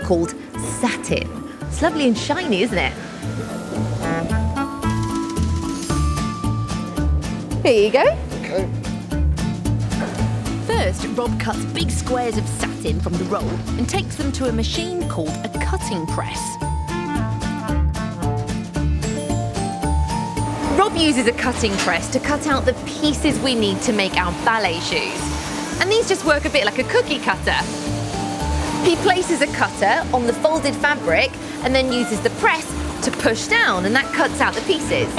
called satin. It's lovely and shiny, isn't it? Here you go. Okay. First, Rob cuts big squares of satin from the roll and takes them to a machine called a cutting press. Rob uses a cutting press to cut out the pieces we need to make our ballet shoes. And these just work a bit like a cookie cutter. He places a cutter on the folded fabric and then uses the press to push down, and that cuts out the pieces.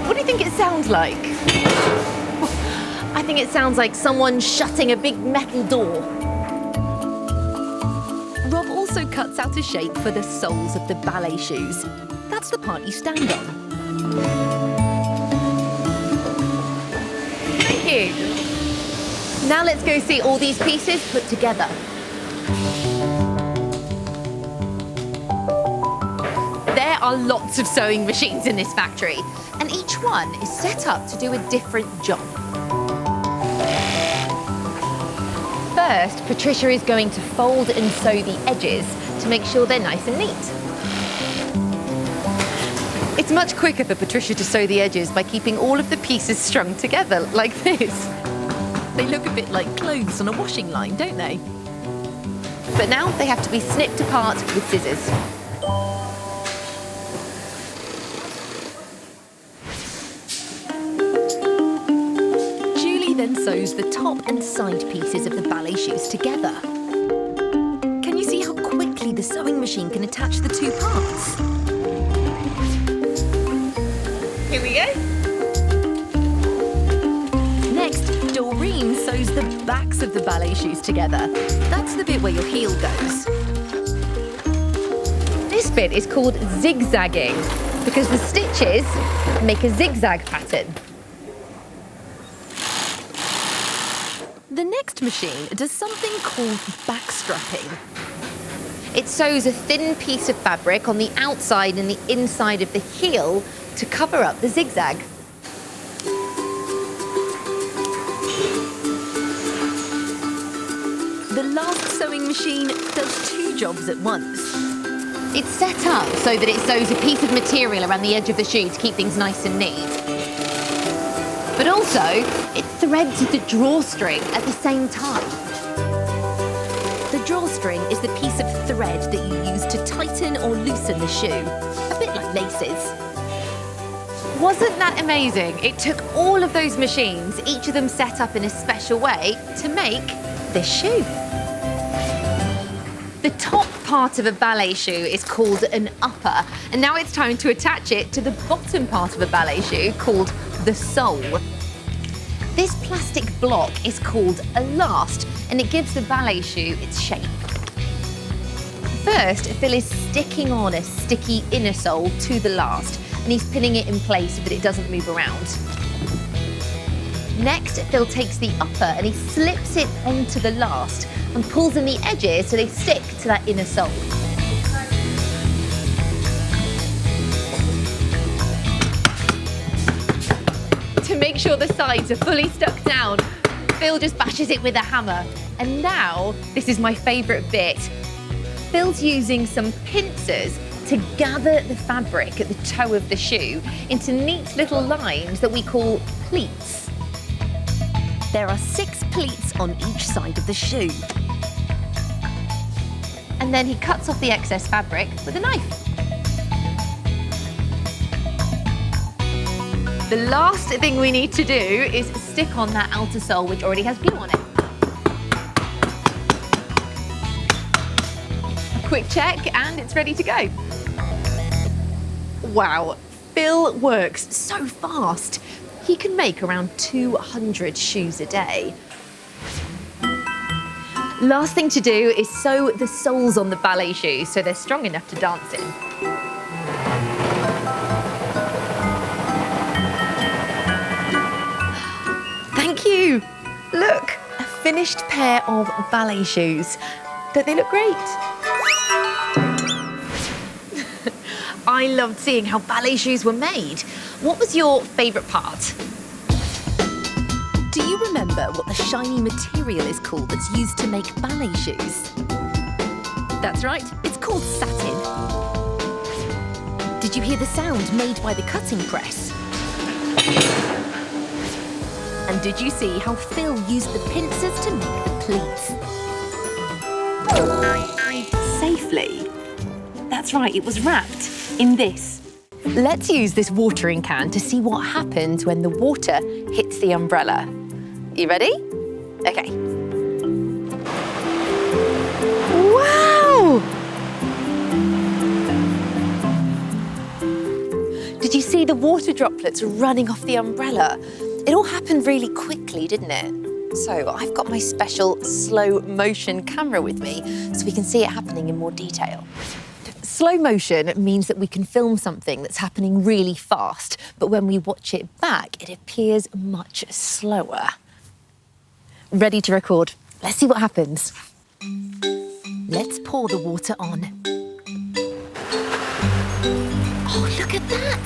What do you think it sounds like? I think it sounds like someone shutting a big metal door. Rob also cuts out a shape for the soles of the ballet shoes. That's the part you stand on. Thank you. Now let's go see all these pieces put together. There are lots of sewing machines in this factory, and each one is set up to do a different job. First, Patricia is going to fold and sew the edges to make sure they're nice and neat. It's much quicker for Patricia to sew the edges by keeping all of the pieces strung together like this. They look a bit like clothes on a washing line, don't they? But now they have to be snipped apart with scissors. Then sews the top and side pieces of the ballet shoes together. Can you see how quickly the sewing machine can attach the two parts? Here we go. Next, Doreen sews the backs of the ballet shoes together. That's the bit where your heel goes. This bit is called zigzagging because the stitches make a zigzag pattern. The next machine does something called backstrapping. It sews a thin piece of fabric on the outside and the inside of the heel to cover up the zigzag. The last sewing machine does two jobs at once. It's set up so that it sews a piece of material around the edge of the shoe to keep things nice and neat. But also, it threads the drawstring at the same time. The drawstring is the piece of thread that you use to tighten or loosen the shoe, a bit like laces. Wasn't that amazing? It took all of those machines, each of them set up in a special way, to make this shoe. The top part of a ballet shoe is called an upper, and now it's time to attach it to the bottom part of a ballet shoe called the sole. This plastic block is called a last, and it gives the ballet shoe its shape. First, Phil is sticking on a sticky inner sole to the last, and he's pinning it in place so that it doesn't move around. Next, Phil takes the upper and he slips it onto the last and pulls in the edges so they stick to that inner sole. To make sure the sides are fully stuck down, Phil just bashes it with a hammer. And now, this is my favourite bit. Phil's using some pincers to gather the fabric at the toe of the shoe into neat little lines that we call pleats. There are 6 pleats on each side of the shoe. And then he cuts off the excess fabric with a knife. The last thing we need to do is stick on that outer sole which already has glue on it. A quick check and it's ready to go. Wow, Phil works so fast. He can make around 200 shoes a day. Last thing to do is sew the soles on the ballet shoes so they're strong enough to dance in. Thank you. Look, a finished pair of ballet shoes. Don't they look great? I loved seeing how ballet shoes were made. What was your favourite part? Do you remember what the shiny material is called that's used to make ballet shoes? That's right, it's called satin. Did you hear the sound made by the cutting press? And did you see how Phil used the pincers to make the pleats? Safely? That's right, it was wrapped in this. Let's use this watering can to see what happens when the water hits the umbrella. You ready? Okay. Wow! Did you see the water droplets running off the umbrella? It all happened really quickly, didn't it? So I've got my special slow motion camera with me so we can see it happening in more detail. Slow motion means that we can film something that's happening really fast, but when we watch it back, it appears much slower. Ready to record. Let's see what happens. Let's pour the water on. Oh, look at that!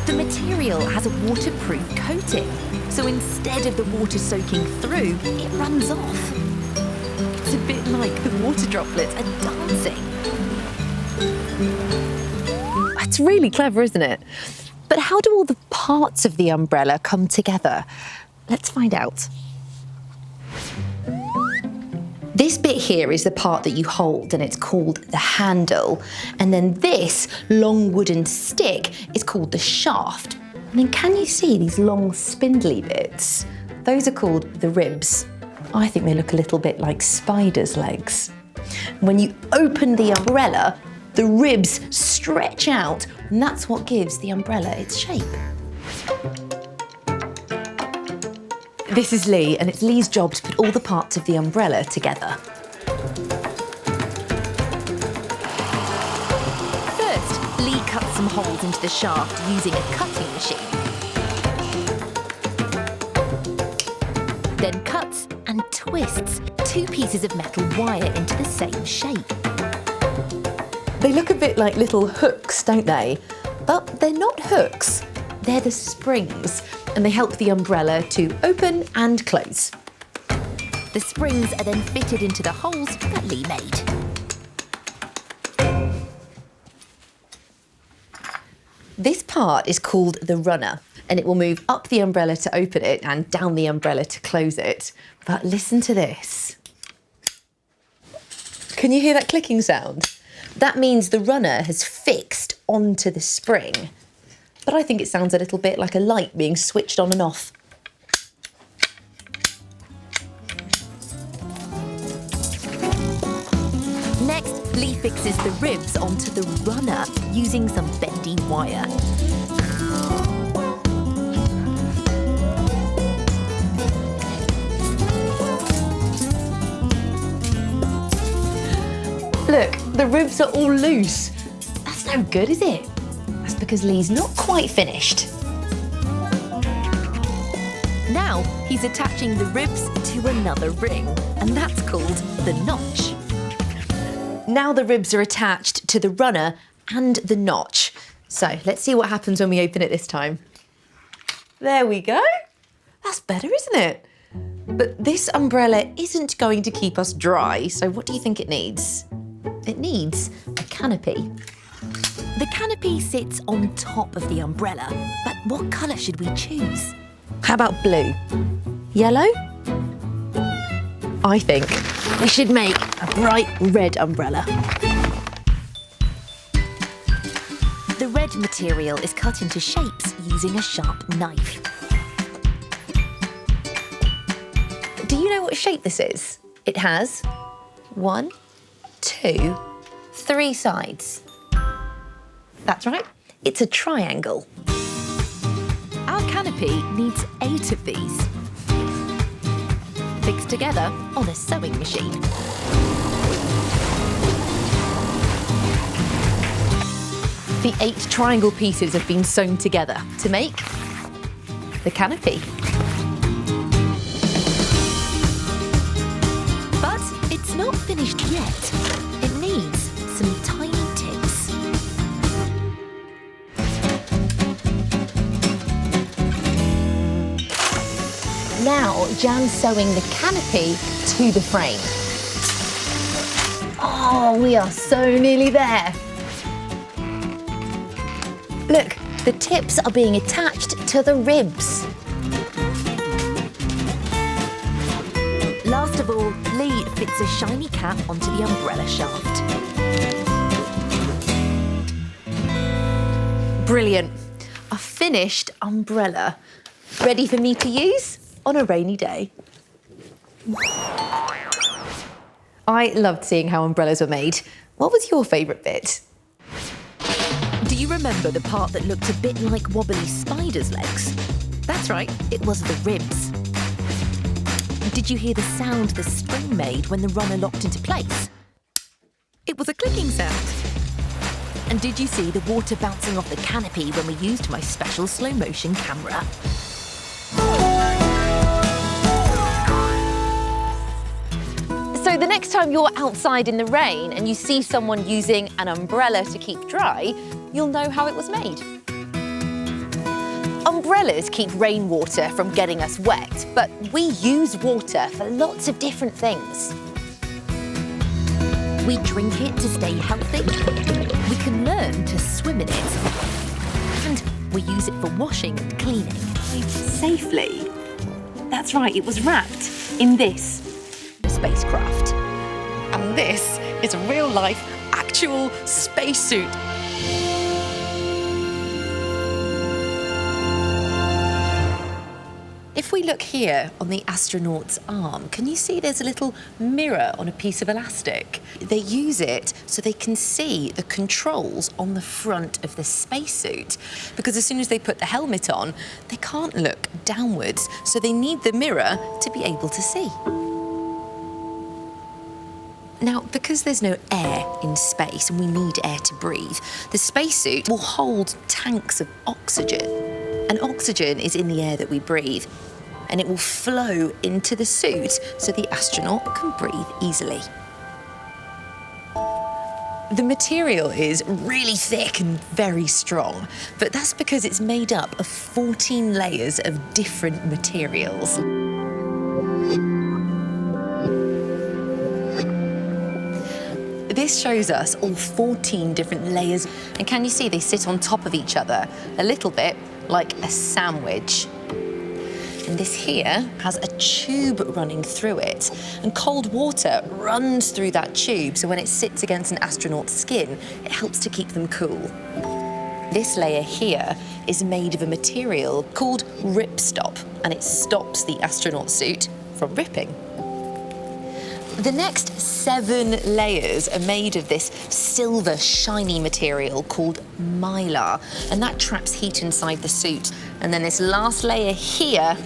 The material has a waterproof coating, so instead of the water soaking through, it runs off. It's a bit like the water droplets are dancing. It's really clever, isn't it? But how do all the parts of the umbrella come together? Let's find out. This bit here is the part that you hold, and it's called the handle. And then this long wooden stick is called the shaft. And then can you see these long spindly bits? Those are called the ribs. I think they look a little bit like spiders' legs. When you open the umbrella, the ribs stretch out, and that's what gives the umbrella its shape. This is Lee, and it's Lee's job to put all the parts of the umbrella together. First, Lee cuts some holes into the shaft using a cutting machine. Then cuts and twists 2 pieces of metal wire into the same shape. They look a bit like little hooks, don't they? But they're not hooks. They're the springs, and they help the umbrella to open and close. The springs are then fitted into the holes that Lee made. This part is called the runner, and it will move up the umbrella to open it and down the umbrella to close it. But listen to this. Can you hear that clicking sound? That means the runner has fixed onto the spring. But I think it sounds a little bit like a light being switched on and off. Next, Lee fixes the ribs onto the runner using some bendy wire. Look, the ribs are all loose. That's no good, is it? That's because Lee's not quite finished. Now he's attaching the ribs to another ring, and that's called the notch. Now the ribs are attached to the runner and the notch. So let's see what happens when we open it this time. There we go. That's better, isn't it? But this umbrella isn't going to keep us dry, so what do you think it needs? It needs a canopy. The canopy sits on top of the umbrella, but what colour should we choose? How about blue? Yellow? I think we should make a bright red umbrella. The red material is cut into shapes using a sharp knife. Do you know what shape this is? It has 1, 2, 3 sides. That's right, it's a triangle. Our canopy needs 8 of these, fixed together on a sewing machine. The 8 triangle pieces have been sewn together to make the canopy. But it's not finished yet. It needs some tiny tips. Now now Jan's sewing the canopy to the frame. Oh, we are so nearly there. Look, the tips are being attached to the ribs. Last of all, Lee fits a shiny cap onto the umbrella shaft. Brilliant. A finished umbrella, ready for me to use on a rainy day. I loved seeing how umbrellas were made. What was your favourite bit? Do you remember the part that looked a bit like wobbly spider's legs? That's right, it was the ribs. Did you hear the sound the spring made when the runner locked into place? It was a clicking sound. And did you see the water bouncing off the canopy when we used my special slow-motion camera? So the next time you're outside in the rain and you see someone using an umbrella to keep dry, you'll know how it was made. Umbrellas keep rainwater from getting us wet, but we use water for lots of different things. We drink it to stay healthy, we can learn to swim in it, and we use it for washing and cleaning. Safely? That's right, it was wrapped in this. The spacecraft. And this is a real-life, actual spacesuit. If we look here on the astronaut's arm, can you see there's a little mirror on a piece of elastic? They use it so they can see the controls on the front of the spacesuit, because as soon as they put the helmet on, they can't look downwards, so they need the mirror to be able to see. Now, because there's no air in space and we need air to breathe, the spacesuit will hold tanks of oxygen. And oxygen is in the air that we breathe, and it will flow into the suit so the astronaut can breathe easily. The material is really thick and very strong, but that's because it's made up of 14 layers of different materials. This shows us all 14 different layers, and can you see they sit on top of each other, a little bit like a sandwich. And this here has a tube running through it, and cold water runs through that tube, so when it sits against an astronaut's skin, it helps to keep them cool. This layer here is made of a material called ripstop, and it stops the astronaut suit from ripping. The next 7 layers are made of this silver, shiny material called mylar, and that traps heat inside the suit. And then this last layer here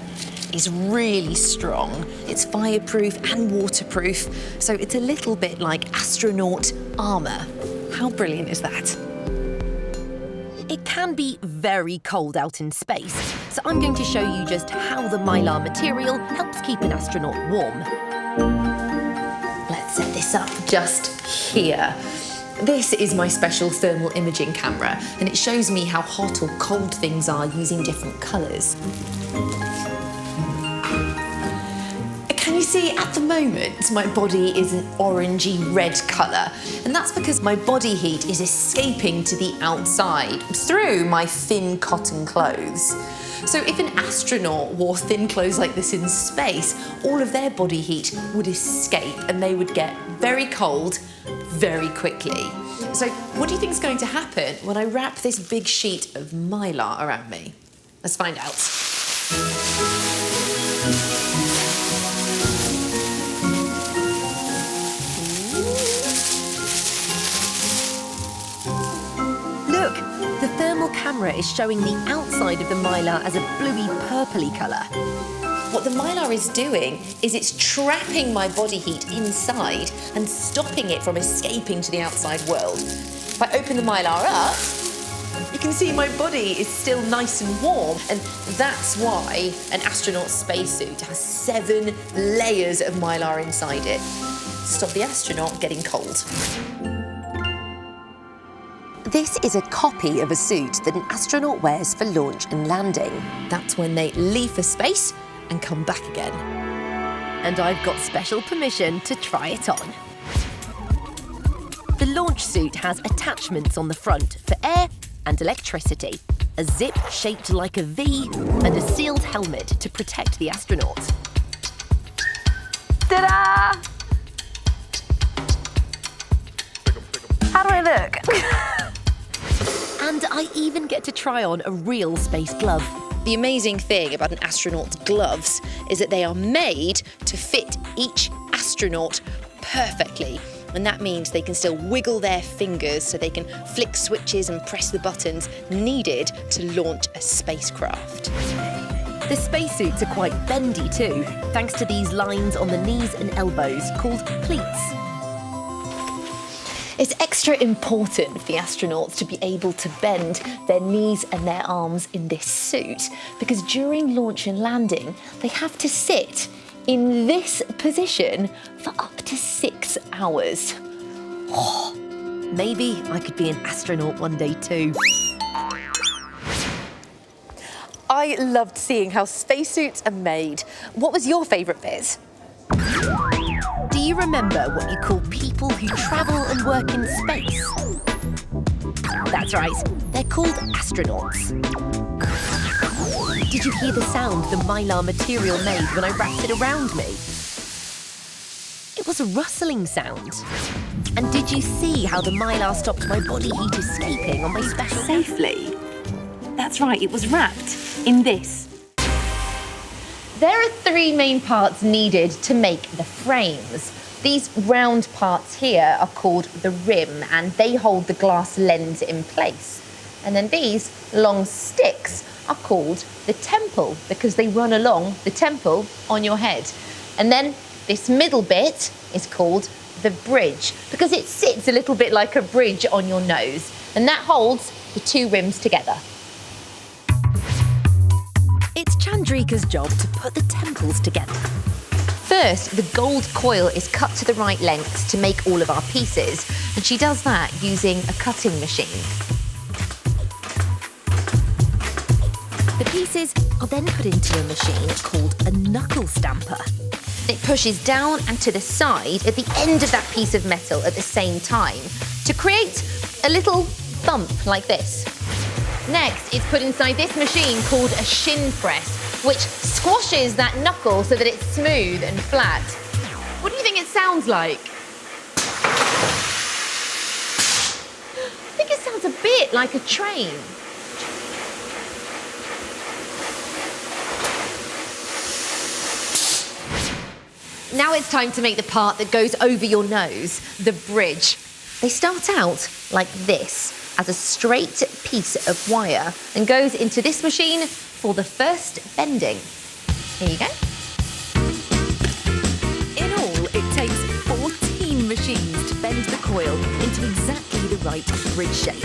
is really strong. It's fireproof and waterproof, so it's a little bit like astronaut armour. How brilliant is that? It can be very cold out in space, so I'm going to show you just how the mylar material helps keep an astronaut warm. Let's set this up just here. This is my special thermal imaging camera, and it shows me how hot or cold things are using different colours. Can you see, at the moment, my body is an orangey red colour, and that's because my body heat is escaping to the outside through my thin cotton clothes. So if an astronaut wore thin clothes like this in space, all of their body heat would escape and they would get very cold very quickly. So what do you think is going to happen when I wrap this big sheet of mylar around me? Let's find out. Look, the thermal camera is showing the outside of the mylar as a bluey purpley colour. What the mylar is doing is it's trapping my body heat inside and stopping it from escaping to the outside world. If I open the mylar up, you can see my body is still nice and warm, and that's why an astronaut spacesuit has 7 layers of mylar inside it to stop the astronaut getting cold. This is a copy of a suit that an astronaut wears for launch and landing. That's when they leave for space and come back again. And I've got special permission to try it on. The launch suit has attachments on the front for air and electricity, a zip shaped like a V, and a sealed helmet to protect the astronaut. Ta-da! How do I look? And I even get to try on a real space glove. The amazing thing about an astronaut's gloves is that they are made to fit each astronaut perfectly. And that means they can still wiggle their fingers so they can flick switches and press the buttons needed to launch a spacecraft. The spacesuits are quite bendy too, thanks to these lines on the knees and elbows called pleats. It's extra important for the astronauts to be able to bend their knees and their arms in this suit because during launch and landing, they have to sit in this position for up to 6 hours. Oh, maybe I could be an astronaut one day too. I loved seeing how spacesuits are made. What was your favourite bit? Do you remember what you call people who travel and work in space? That's right, they're called astronauts. Did you hear the sound the mylar material made when I wrapped it around me? It was a rustling sound. And did you see how the mylar stopped my body heat escaping on my special... Safely? That's right, it was wrapped in this. There are 3 main parts needed to make the frames. These round parts here are called the rim, and they hold the glass lens in place. And then these long sticks are called the temple because they run along the temple on your head. And then this middle bit is called the bridge because it sits a little bit like a bridge on your nose, and that holds the 2 rims together. It's Chandrika's job to put the temples together. First, the gold coil is cut to the right lengths to make all of our pieces, and she does that using a cutting machine. The pieces are then put into a machine called a knuckle stamper. It pushes down and to the side at the end of that piece of metal at the same time to create a little bump like this. Next, it's put inside this machine called a shin press, which squashes that knuckle so that it's smooth and flat. What do you think it sounds like? I think it sounds a bit like a train. Now it's time to make the part that goes over your nose, the bridge. They start out like this, as a straight piece of wire, and goes into this machine for the first bending. Here you go. In all, it takes 14 machines to bend the coil into exactly the right bridge shape.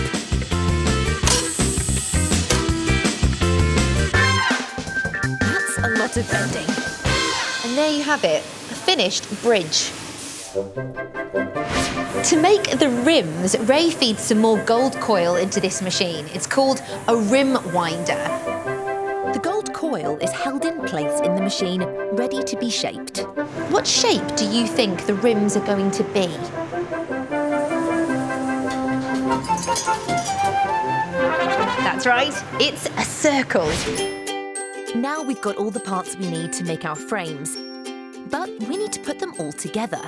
That's a lot of bending. And there you have it, a finished bridge. To make the rims, Ray feeds some more gold coil into this machine. It's called a rim winder. The gold coil is held in place in the machine, ready to be shaped. What shape do you think the rims are going to be? That's right, it's a circle. Now we've got all the parts we need to make our frames, but we need to put them all together.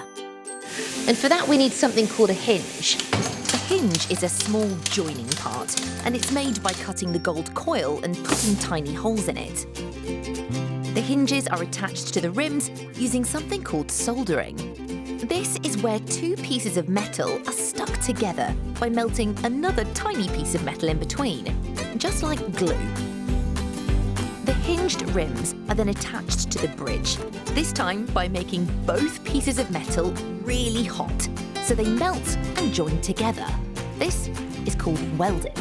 And for that we need something called a hinge. A hinge is a small joining part, and it's made by cutting the gold coil and putting tiny holes in it. The hinges are attached to the rims using something called soldering. This is where 2 pieces of metal are stuck together by melting another tiny piece of metal in between, just like glue. The hinged rims are then attached to the bridge, this time by making both pieces of metal really hot, so they melt and join together. This is called welding.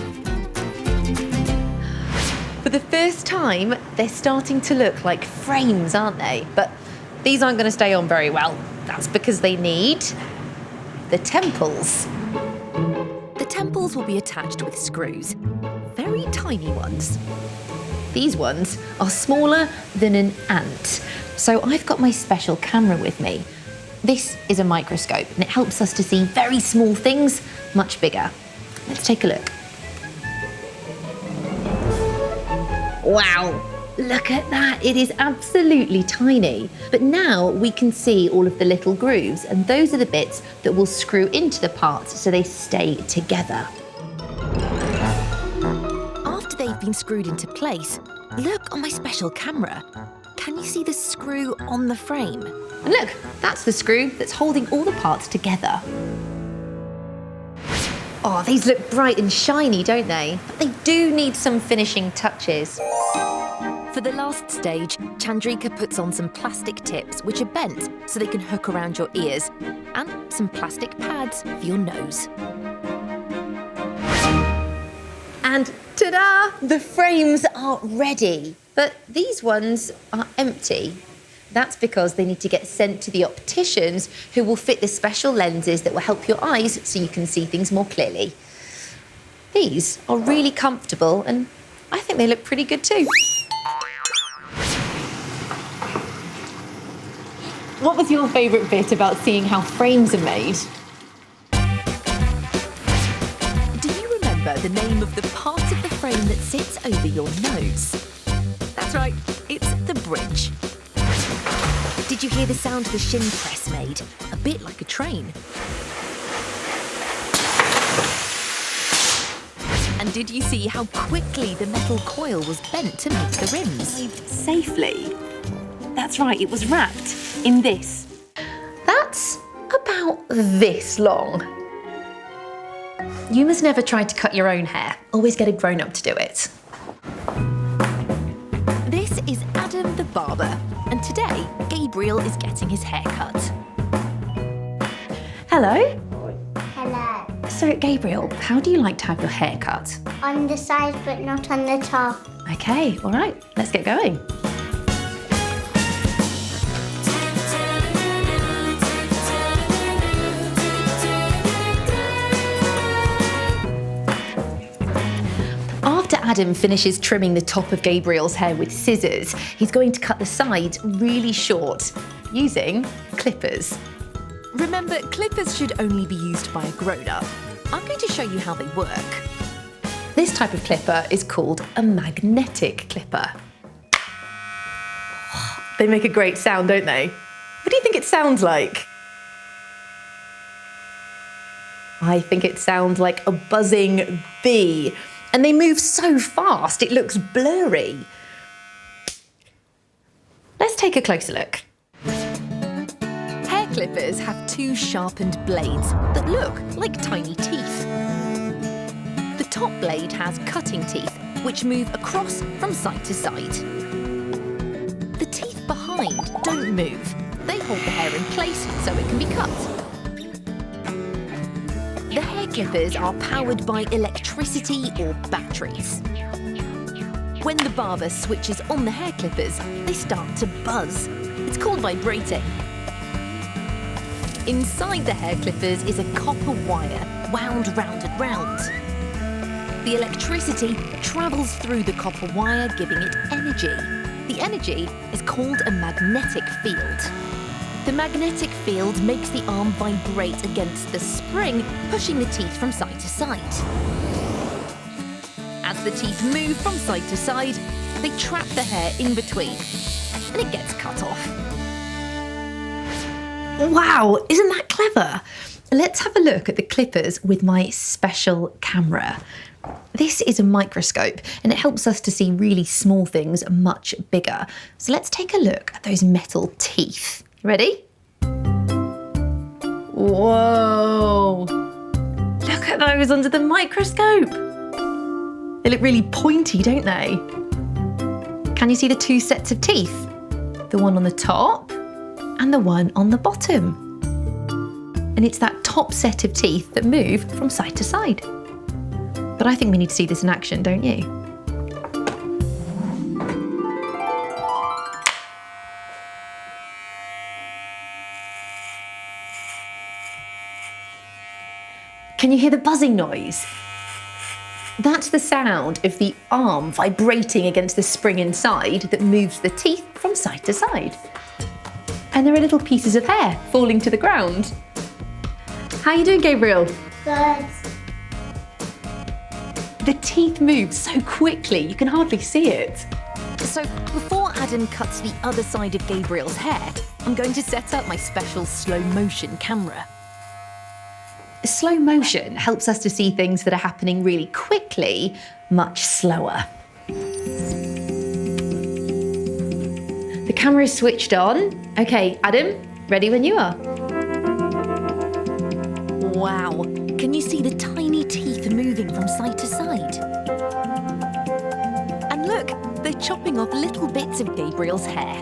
For the first time, they're starting to look like frames, aren't they? But these aren't going to stay on very well. That's because they need the temples. The temples will be attached with screws, very tiny ones. These ones are smaller than an ant. So I've got my special camera with me. This is a microscope and it helps us to see very small things much bigger. Let's take a look. Wow, look at that. It is absolutely tiny. But now we can see all of the little grooves, and those are the bits that will screw into the parts so they stay together. After they've been screwed into place, look on my special camera. Can you see the screw on the frame? And look, that's the screw that's holding all the parts together. Oh, these look bright and shiny, don't they? But they do need some finishing touches. For the last stage, Chandrika puts on some plastic tips which are bent so they can hook around your ears, and some plastic pads for your nose. And ta-da! The frames are ready. But these ones are empty. That's because they need to get sent to the opticians, who will fit the special lenses that will help your eyes so you can see things more clearly. These are really comfortable and I think they look pretty good too. What was your favourite bit about seeing how frames are made? Do you remember the name of the part of the frame that sits over your nose? That's right, it's the bridge. Did you hear the sound the shin press made? A bit like a train. And did you see how quickly the metal coil was bent to make the rims? Safely. That's right, it was wrapped in this. That's about this long. You must never try to cut your own hair. Always get a grown-up to do it. This is Adam the barber, and today Gabriel is getting his hair cut. Hello. Hello. So, Gabriel, how do you like to have your hair cut? On the side, but not on the top. Okay, all right, let's get going. After Adam finishes trimming the top of Gabriel's hair with scissors, he's going to cut the sides really short using clippers. Remember, clippers should only be used by a grown-up. I'm going to show you how they work. This type of clipper is called a magnetic clipper. They make a great sound, don't they? What do you think it sounds like? I think it sounds like a buzzing bee. And they move so fast, it looks blurry. Let's take a closer look. Hair clippers have two sharpened blades that look like tiny teeth. The top blade has cutting teeth, which move across from side to side. The teeth behind don't move. They hold the hair in place so it can be cut. The hair clippers are powered by electricity or batteries. When the barber switches on the hair clippers, they start to buzz. It's called vibrating. Inside the hair clippers is a copper wire wound round and round. The electricity travels through the copper wire, giving it energy. The energy is called a magnetic field. The magnetic field makes the arm vibrate against the spring, pushing the teeth from side to side. As the teeth move from side to side, they trap the hair in between, and it gets cut off. Wow, isn't that clever? Let's have a look at the clippers with my special camera. This is a microscope, and it helps us to see really small things much bigger. So let's take a look at those metal teeth. Ready? Whoa! Look at those under the microscope. They look really pointy, don't they? Can you see the two sets of teeth? The one on the top and the one on the bottom. And it's that top set of teeth that move from side to side. But I think we need to see this in action, don't you? Can you hear the buzzing noise? That's the sound of the arm vibrating against the spring inside that moves the teeth from side to side. And there are little pieces of hair falling to the ground. How are you doing, Gabriel? Good. The teeth move so quickly you can hardly see it. So before Adam cuts the other side of Gabriel's hair, I'm going to set up my special slow motion camera. Slow motion helps us to see things that are happening really quickly, much slower. The camera is switched on. Okay, Adam, ready when you are. Wow, can you see the tiny teeth moving from side to side? And look, they're chopping off little bits of Gabriel's hair.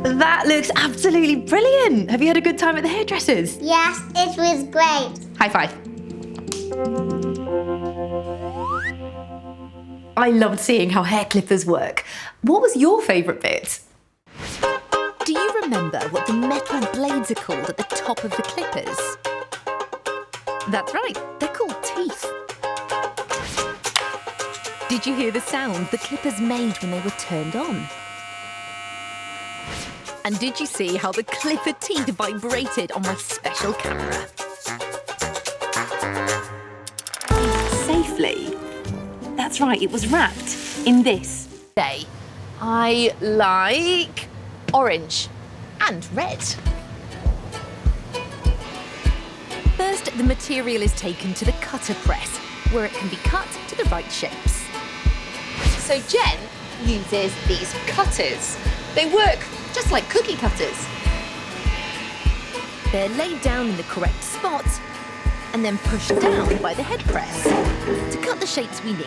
That looks absolutely brilliant. Have you had a good time at the hairdressers? Yes, it was great. High five. I loved seeing how hair clippers work. What was your favourite bit? Do you remember what the metal blades are called at the top of the clippers? That's right, they're called teeth. Did you hear the sound the clippers made when they were turned on? And did you see how the clipper teeth vibrated on my special camera? Safely. That's right, it was wrapped in this. I like orange and red. First, the material is taken to the cutter press, where it can be cut to the right shapes. So Jen uses these cutters. They work just like cookie cutters. They're laid down in the correct spot and then pushed down by the head press to cut the shapes we need.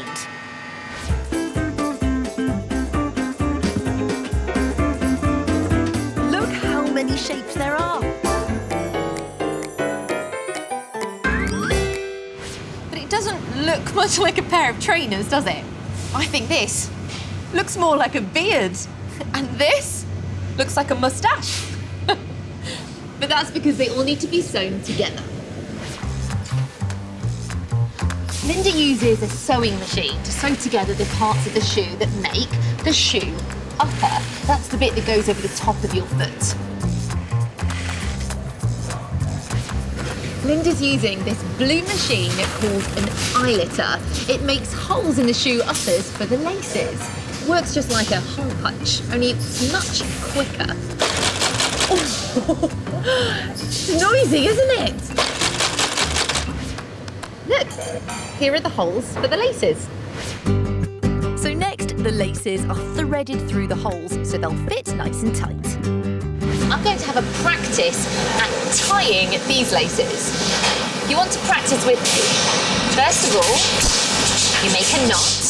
Look how many shapes there are. But it doesn't look much like a pair of trainers, does it? I think this looks more like a beard. And this looks like a moustache. But that's because they all need to be sewn together. Linda uses a sewing machine to sew together the parts of the shoe that make the shoe upper. That's the bit that goes over the top of your foot. Linda's using this blue machine called an eyeliner. It makes holes in the shoe uppers for the laces. Works just like a hole punch, only it's much quicker. Oh, it's noisy, isn't it? Look, here are the holes for the laces. So next, the laces are threaded through the holes so they'll fit nice and tight. I'm going to have a practice at tying these laces. You want to practice with me. First of all, you make a knot.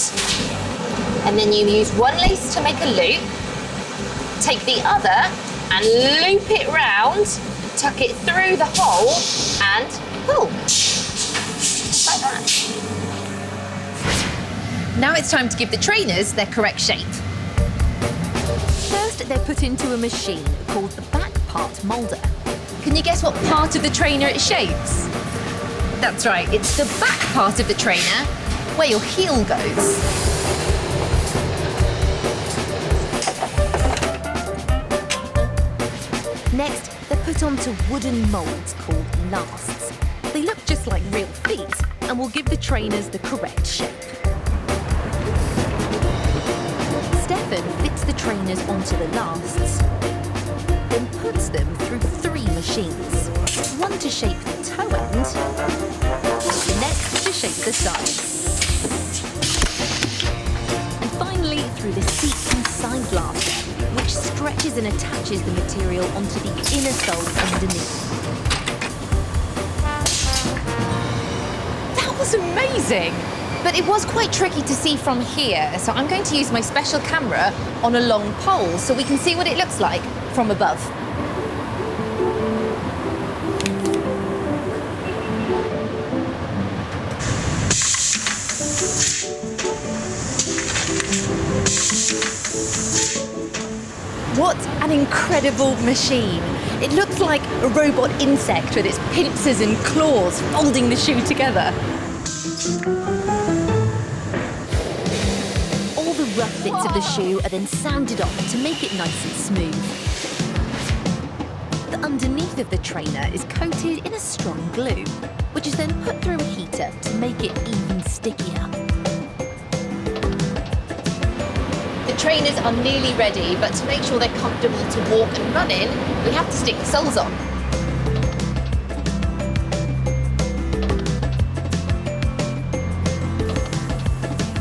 And then you use one lace to make a loop, take the other and loop it round, tuck it through the hole and pull. Like that. Now it's time to give the trainers their correct shape. First, they're put into a machine called the back part moulder. Can you guess what part of the trainer it shapes? That's right, it's the back part of the trainer where your heel goes. Next, they're put onto wooden moulds called lasts. They look just like real feet and will give the trainers the correct shape. Stefan fits the trainers onto the lasts, then puts them through 3 machines. One to shape the toe end, the next to shape the sides. And finally through the seat and side laster, which stretches and attaches the material onto the inner sole underneath. That was amazing! But it was quite tricky to see from here, so I'm going to use my special camera on a long pole so we can see what it looks like from above. What an incredible machine. It looks like a robot insect with its pincers and claws folding the shoe together. All the rough bits of the shoe are then sanded off to make it nice and smooth. The underneath of the trainer is coated in a strong glue, which is then put through a heater to make it even stickier. The trainers are nearly ready, but to make sure they're comfortable to walk and run in, we have to stick the soles on.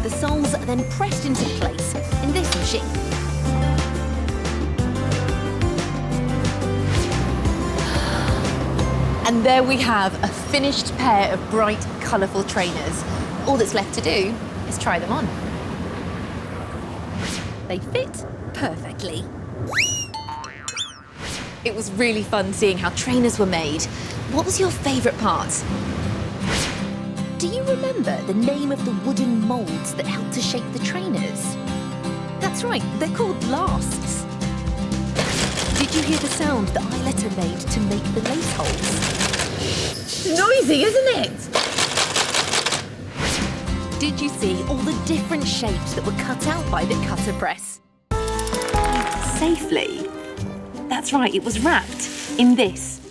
The soles are then pressed into place in this machine. And there we have a finished pair of bright, colourful trainers. All that's left to do is try them on. They fit perfectly. It was really fun seeing how trainers were made. What was your favourite part? Do you remember the name of the wooden moulds that help to shape the trainers? That's right, they're called lasts. Did you hear the sound that Eiletta made to make the lace holes? Noisy, isn't it? Did you see all the different shapes that were cut out by the cutter press? Safely. That's right, it was wrapped in this.